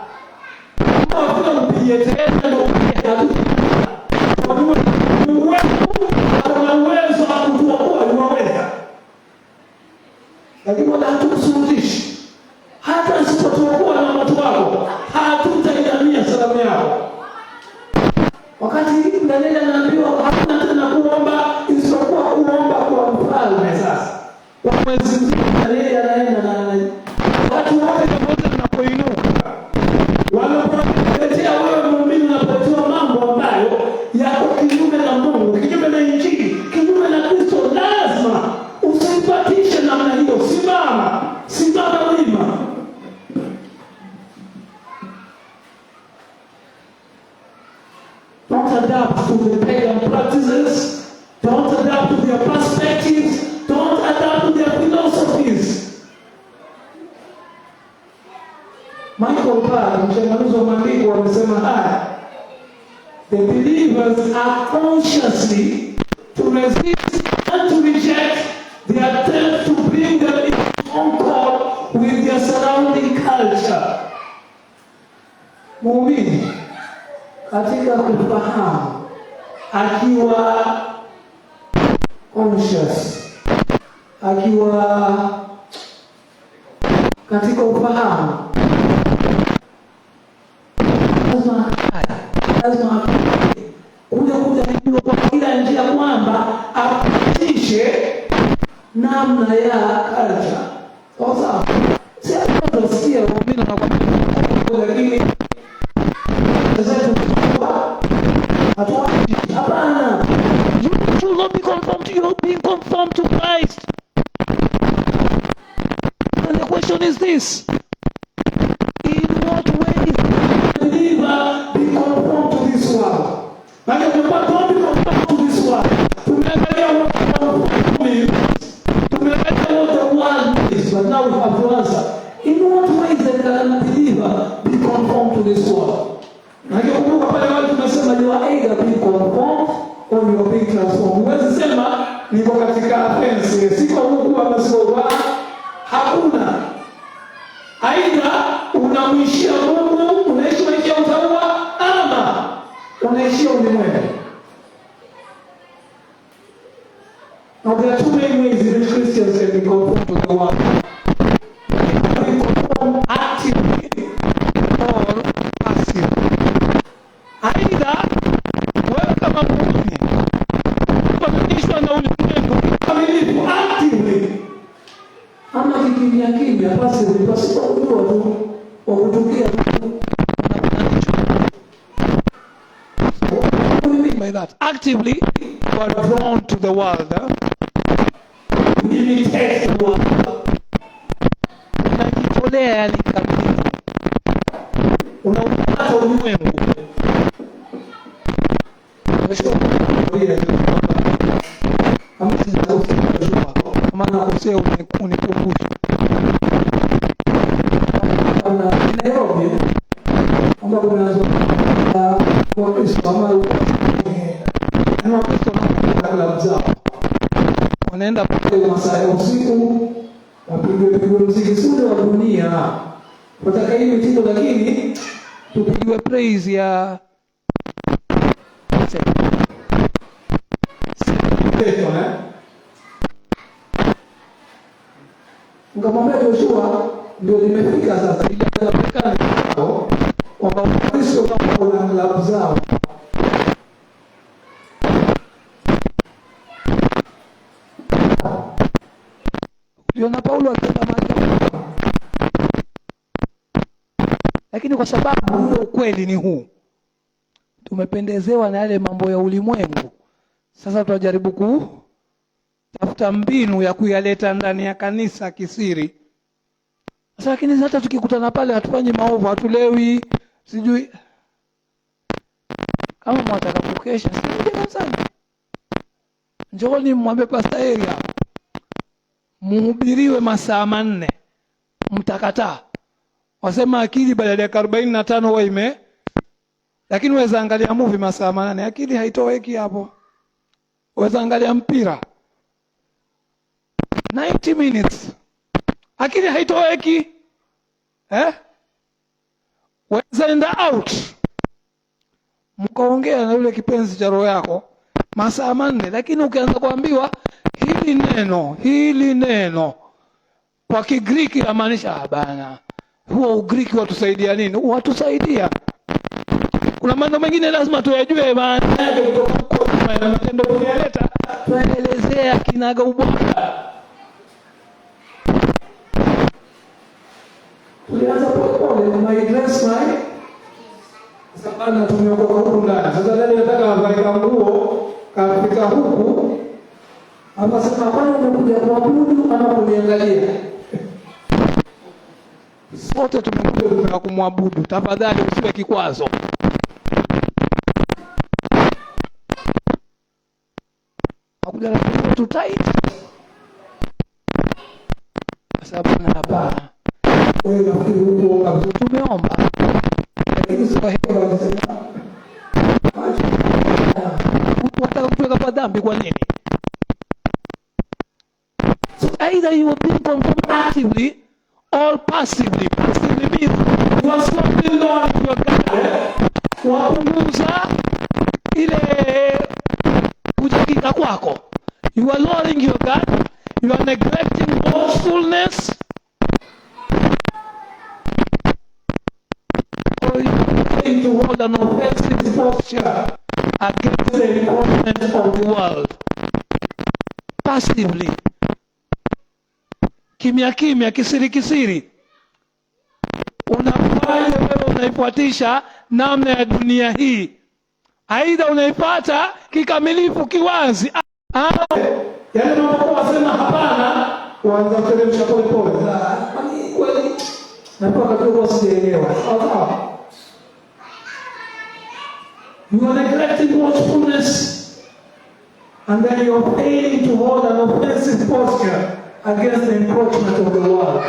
Kwa kuna mpige tena ndio kwa Mungu wetu ana uwezo wa kutuokoa, unaweza. Lakini wala hatukusuluhishi. Hata usipotuokoa na watu wako, hatutaidamia salamu yako. Wakati Danieli anaambiwa hakuna tena kuomba isipokuwa kuomba kwa mfalme. Sasa kwa mwezi mzima Danieli anaenda na watu wote pamoja tunapoinuka, wanapoletea wewe muumini unapotoa mambo ambayo yako kinyume na Mungu, kinyume na Injili, kinyume na Kristo, lazima usipatishe namna hiyo. Simama wima. Don't adapt to the pagan practices. Don't adapt to their perspectives. Don't adapt to their philosophies. Michael Barr, mchanganuzi wa maandiko, amesema haya: the believers are consciously to resist and to reject the attempt to bring them in concord with their surrounding culture. Muumini katika kufahamu, akiwa conscious, akiwa katika ufahamu. Lazima kuja kujua kwa kila njia kwamba apitishe namna ya culture. Sasa sasa tunasikia mimi nakwambia, lakini hapana, you should not be conformed, you are being conformed to Christ. And the question is this: in what way believer be conformed to this world? Like don't be conformed to this world. Tumeangalia what the world is, but now we have to answer: in what ways can a believer be conformed to this world? Na kumbuka pale wale tunasema you are either being conformed or you are being transformed. Huwezi sema niko katika fence, siko huku ama siko huku. Hakuna. Aidha unamwishia Mungu, unaishi maisha ya utaua, ama unaishia ulimwengu. Now there are two main ways in which Christians can be conformed to the world. They can be conformed actively or passively. Aidha wewe kama muumini unafananishwa na ulimwengu kamilifu actively, ama kimya passively, pasipo kujua tu kwa kutukia tu. What do you mean by that? Actively you are drawn to the world, you imitate the world, unajitolea yani kamilifu, unaupata ulimwengu. Maana kosea unikumbusha Nairobi ambapo kuna Wakristo ambao na klabu zao wanaenda pale masaa ya usiku wapigwe muziki sio wa dunia, wataka hii mitindo, lakini tupigiwe praise ya Ngamwambia Joshua ndio limefika sasa, ili anapelekana kwao kwamba Wakristo kama kuna klabu zao Yona Paulo akaenda mahali, lakini kwa sababu ukweli ni huu, tumependezewa na yale mambo ya ulimwengu. Sasa tunajaribu kutafuta mbinu ya kuyaleta ndani ya kanisa kisiri. Sasa lakini hata tukikutana pale hatufanyi maovu, hatulewi, sijui kama mwataka kukesha sije sana. Njooni mwambie Pastor Area muhubiriwe masaa 4, mtakataa. Wasema akili baada ya dakika 45 huwa lakini waweza angalia movie masaa 8, akili haitoweki hapo. Waweza angalia mpira 90 minutes, akili haitoweki. Waweza enda out mkaongea na yule kipenzi cha roho yako masaa 4, lakini ukianza kuambiwa hili neno kwa Kigiriki inamaanisha bana, huo Ugiriki watusaidia nini? Watusaidia. Kuna mambo mengine lazima tuyajue maana yake kutoka kwa matendo tunayaleta, tunaelezea kinaga ubora. Tulianza pole my dress my sabana, tumeokoka huko ndani. Sasa ndani nataka avae nguo kafika huku, ama sema kwani umekuja kuabudu ama kuniangalia? Sote tumekuja kumwabudu. Tafadhali usiwe kikwazo. Hakuja na kitu tight. Sababu na hapa wewe unafikiri huko kabisa tumeomba, lakini sio hivyo wanasema. Unataka kuweka kwa dhambi kwa nini? So either you are being conformed actively or passively. Passively means you are slowly lowering your guard. Wapunguza ile kujikita kwako. You are lowering your guard. You are neglecting boastfulness. posture against the encroachment of the world. Passively, kimya kimya, kisiri kisiri, unafanya wewe unaifuatisha namna ya dunia hii. Aidha unaipata kikamilifu kiwazi, yale mambo wasema hapana, waanza kuteremsha pole pole. Kwani kweli na kwa sababu wasielewa. You are neglecting watchfulness, and then you are failing to hold an offensive posture against the encroachment of the world.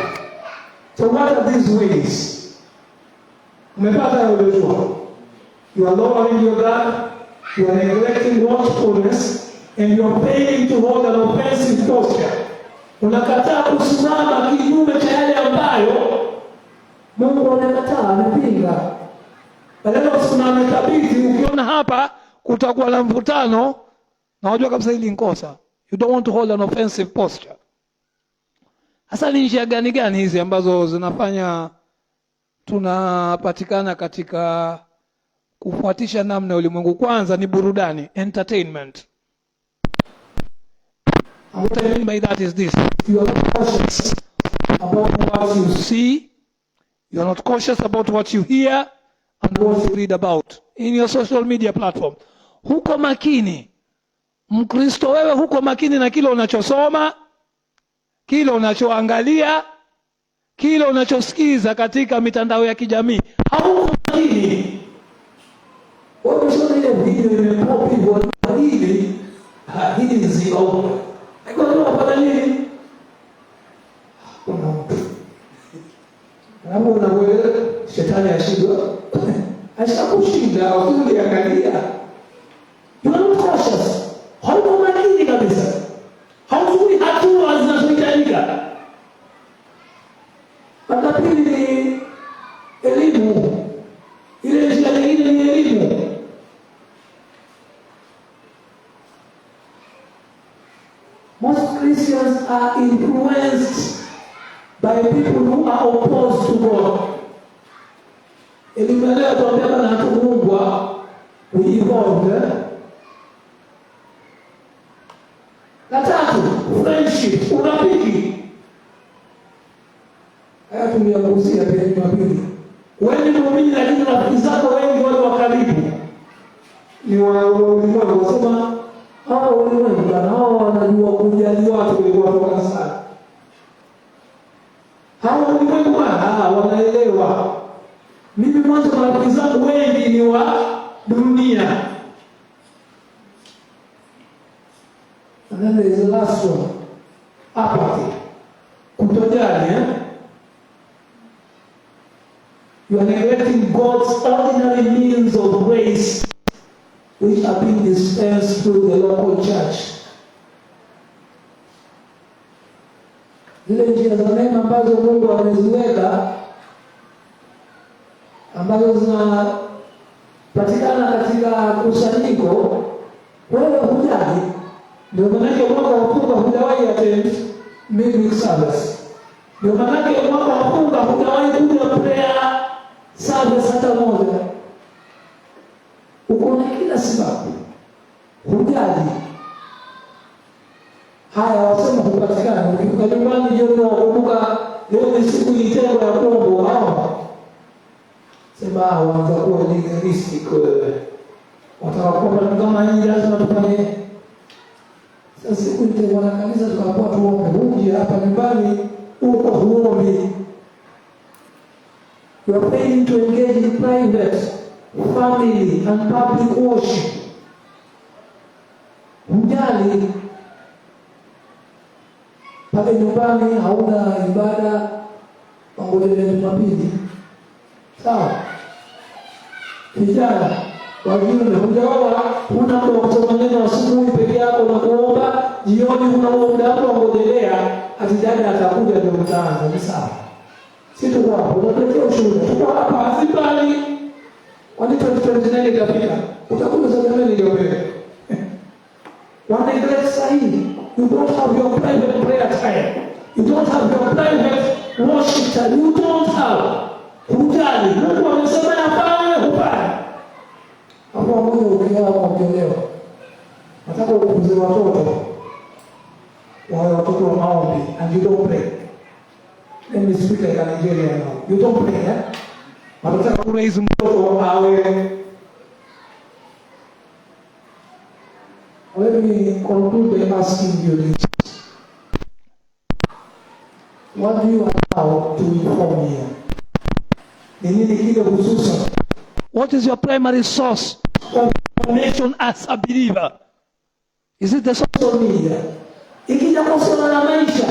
So what are these ways? Umepata yule. You are lowering your guard, you are neglecting watchfulness, and you are failing to hold an offensive posture. Unakataa kusimama kinyume cha yale ambayo Mungu anakataa, anapinga. Badala usimame thabiti. Ukiona hapa kutakuwa na mvutano, na unajua kabisa hili nkosa. You don't want to hold an offensive posture. Hasa ni njia gani hizi ambazo zinafanya tunapatikana katika kufuatisha namna ulimwengu? Kwanza ni burudani, entertainment. And what I mean by that is this: you are not cautious about what you see, you are not cautious about what you hear and what you read about in your social media platform. Huko makini, Mkristo wewe, huko makini na kile unachosoma, kile unachoangalia, kile unachosikiza katika mitandao ya kijamii. Hauko makini. Wewe sio ile video imepopi kwa hili nzio. Haiko kwa nini? Hapo unawewe shetani ashindwa. Ashakushinda ukiangalia. You are not cautious. Hauko makini kabisa. Haujui hatua zinazohitajika. Hata pili ni elimu. Ile njia nyingine ni elimu. Most Christians are influenced by people who are opposed to God. Elimu leo tuambia na tuungwa we-evolved. La tatu, friendship, urafiki. Haya tumeyagusia pia Jumapili. Wewe ni muumini lakini rafiki zako wengi wale wa karibu ni wa ulimwengu. Wasema hao ulimwengu na hao wanajua kujali watu kuliko sana. Hao ulimwengu wanaelewa. Mimi mwanzo marafiki zangu wengi ni wa dunia. And then there is the last one. Apathy. Kutojali, You are neglecting God's ordinary means of grace which are being dispensed through the local church. Zile njia za neema ambazo Mungu ameziweka ambazo zinapatikana katika kusanyiko, wewe hujali. Ndio maana mwaka wa funga hujawahi attend midweek service. Ndio maana mwaka wa funga hujawahi kuja prayer service hata moja. Uko na kila sababu. Hujali. Haya wasema hupatikana. Ukifika nyumbani jioni wakumbuka leo ni siku ilitengwa ya Mungu hao. Sema waanza kuwa legalistic. Watakuwa kama hii lazima tufanye. Sasa siku ilitengwa na kanisa tukapoa tuombe. Uje hapa nyumbani uko huombi. You are failing to engage in private, family and public worship. Hujali. Pale nyumbani hauna ibada pamoja na Jumapili. Sawa? Vijana, wajumbe, hujaoa, huna muda wa kusoma neno asubuhi peke yako na kuomba, jioni huna muda wa kuongelea, atijana atakuja ndio mtaanza. Ni sawa. Sisi tuko hapo, tunaletea ushuhuda. Tuko hapa hasibali. Kwani 2029 itafika. Utakuja sasa mimi niliopea. One neglect sahihi. You don't have your private prayer time. You don't have your private worship time. You don't have. Hujali. Mungu amesema yafanye, hufanye. Hapo kuelewa. Nataka ukuze watoto wawe watoto wa maombi, and you don't pray. Let me speak like a Nigerian now. You don't pray, eh? Nataka kuraise mtoto awe. Let me conclude by asking you this. What do you allow to inform you? What is your primary source of information as a believer? Is it the social media? Ikija kwa swala la maisha,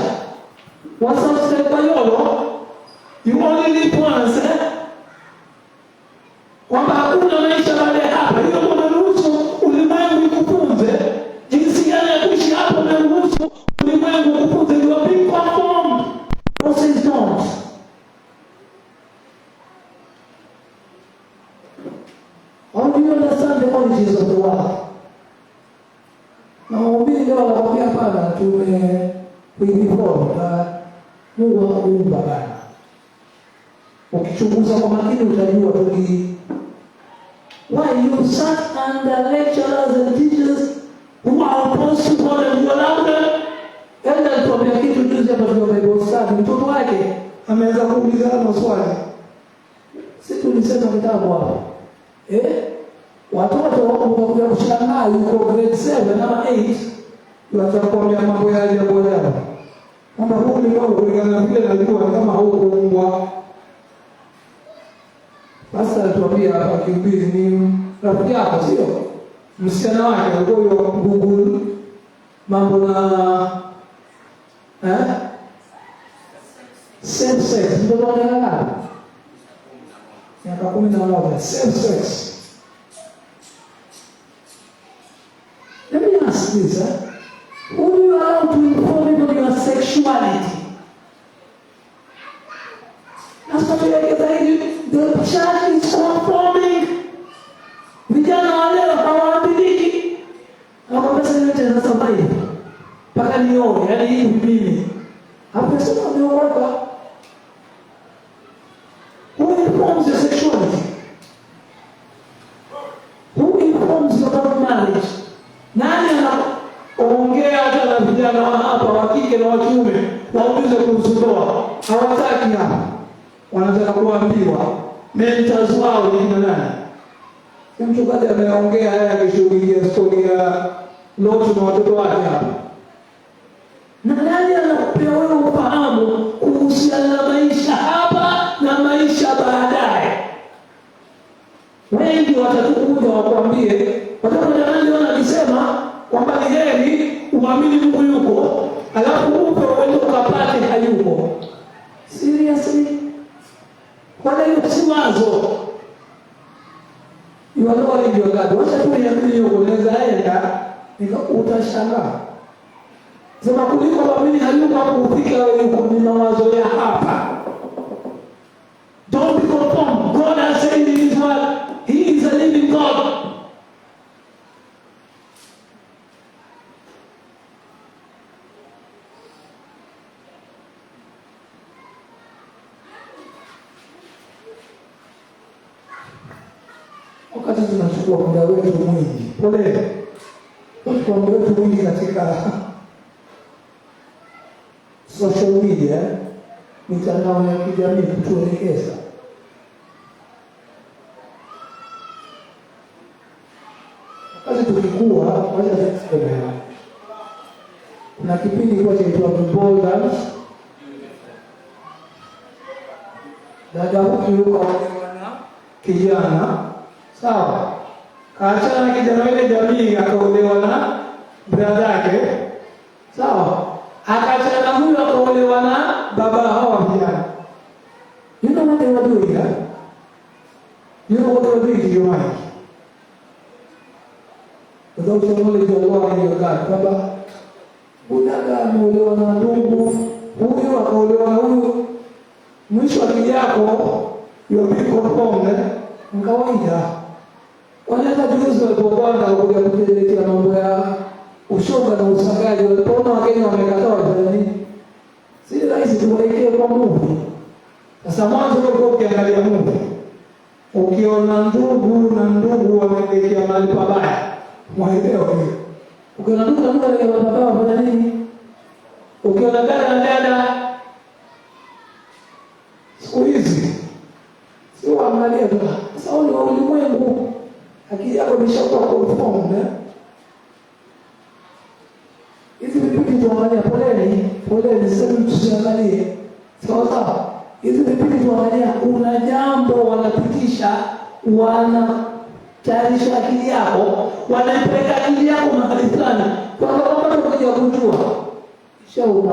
wasubscribe yolo, you only live once, kwamba hakuna maisha baada ya hapa. Hiyo unaruhusu ulimwengu ukufunze jinsi gani ya kuishi hapo, unaruhusu ulimwengu ukufunze. You are being conformed. Process don't. How do you understand the origins of the world? Na wahubiri leo wanakwambia hapana, kuinform na Mungu hakuumba bana. Ukichunguza kwa makini utajua why you sat under lecturers and teachers who are opposed to God and you allow them. Enda tuambia kitu juzi hapa kwa Bible study, mtoto wake ameweza kuuliza maswali. Sisi tulisema kitabu hapo. Watoto wanakuja kushangaa yuko grade 7 ama 8, watakwambia mambo ya ajabu ajabu. Kama huko ni wao kulingana na vile najua kama haukuumbwa. Basi tuambia hapa kibiri ni rafiki yako sio? Msichana wake alikuwa Google mambo na safe sex. Ndio wanaelewa. Miaka 11 safe sex. Let me ask this, who do you allow to inform you on your sexuality? That's what you're saying. The church is conforming. Vijana wale hawabadiliki. Hawakwambia yote na sababu. Paka nione, yani hii mimi. Hapo sasa umeokoka. Who informs your sexuality? Who informs you about marriage? Nani anaongea hata na vijana hapa wa kike na wa kiume waulize kuhusu ndoa? Hawataki hapa. Wanataka kuambiwa mentors wao ni kina nani? Mchungaji ameongea haya akishughulikia story ya Lot na watoto wake hapa. Na nani anakupea wewe ufahamu kuhusiana na maisha hapa na maisha baadaye? Wengi watatukuja wakwambie, watakuja nani wanasema kwamba ni heri uamini Mungu yuko, alafu upe uende ukapate hayuko. Seriously? Kwa hiyo si wazo. You are not in your God. Wacha tu niamini yuko, unaweza enda utashangaa. Sema kuliko kuamini hayuko hapo ufika wewe yuko ni mawazo ya hapa. Don't be conformed. God has said in his word, he is a living God. Wakati tunachukua muda wetu mwingi, pole, tunachukua muda wetu mwingi katika social media, mitandao ya kijamii kutuelekeza. Wakati tukikua, wacha tuseme, kuna kipindi kwa chaitwa Ball Dance. Dada huyu yuko kijana, sawa? Kaachana na kijana yule jamii akaolewa na brada yake, sawa? Akaachana na huyu akaolewa na baba hao vijana. You know what they were doing, huh? You know what they were doing to your mind? Without your knowledge of God and your God, baba, unaga ameolewa na ndugu, huyu akaolewa na huyu. Mwisho akili yako, you are being conformed, kawaida. Wanaweza juzi walipopanda kuja kutetea mambo ya ushoga na usagaji, walipoona Wakenya wamekataa wafanya nini? Si rahisi tuwaekee kwa Mungu. Sasa mwanzo ulikuwa ukiangalia Mungu, ukiona ndugu na ndugu wameelekea mahali pabaya, Mwaelewa hiyo. Ukiona duka ya baba wafanya nini? Ukiona dada siku hizi sio angalia tu. Sasa wale wa ulimwengu akili yako imeshakuwa conformed. Hizi vipindi tuangalia, poleni sasa tusiangalie. Sawa. Hizi vipindi tuangalia, kuna jambo wanapitisha, tayarisha akili yako, wanaipeleka akili yako mahali fulani. Kwa sababu kuja kujua. Shauri